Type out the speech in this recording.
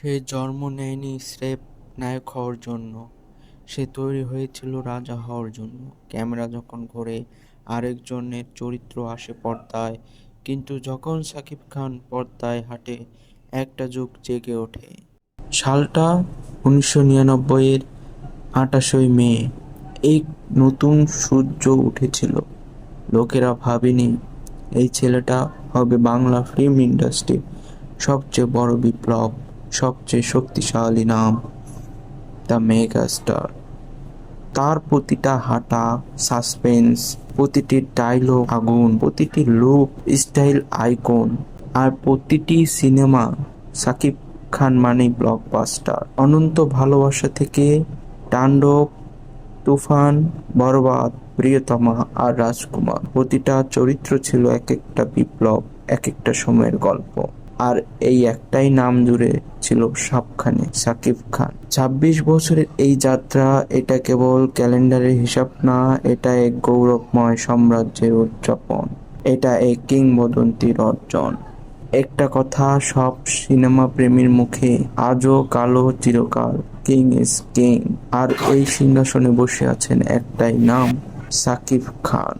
সে জন্ম নেয়নি স্রেফ নায়ক হওয়ার জন্য, সে তৈরি হয়েছিল রাজা হওয়ার জন্য। ক্যামেরা যখন ঘোরে, আরেকজনের চরিত্র আসে পর্দায়, কিন্তু যখন শাকিব খান পর্দায় হাঁটে, একটা যুগ জেগে ওঠে। সালটা 1999-এর 28 মে। এক নতুন সূর্য উঠেছিল। লোকেরা ভাবেনি এই ছেলেটা হবে বাংলা ফিল্ম ইন্ডাস্ট্রির সবচেয়ে বড় বিপ্লব, সবচেয়ে শক্তিশালী নাম, দ্য মেগা স্টার। তার প্রতিটা হাঁটা সাসপেন্স, প্রতিটি ডায়লগ আগুন, প্রতিটি লুক স্টাইল আইকন, আর প্রতিটি সিনেমা সাকিব খান মানেই ব্লকবাস্টার। অনন্ত ভালোবাসা থেকে তাণ্ডব, তুফান, বরবাদ, প্রিয়তমা আর রাজকুমার, প্রতিটা চরিত্র ছিল এক একটা বিপ্লব, এক একটা সময়ের গল্প। আর এই একটাই নাম জুড়ে ছিল সবখানে, সাকিব খান। ২৬ বছরের এই যাত্রা, এটা কেবল ক্যালেন্ডারের হিসাব না, এটা এক গৌরবময় সাম্রাজ্যের উদযাপন, এটা এক কিংবদন্তির অর্জন। একটা কথা সব সিনেমা প্রেমীর মুখে আজও কালো চিরকাল, কিং ইজ কিং। আর এই সিংহাসনে বসে আছেন একটাই নাম, সাকিব খান।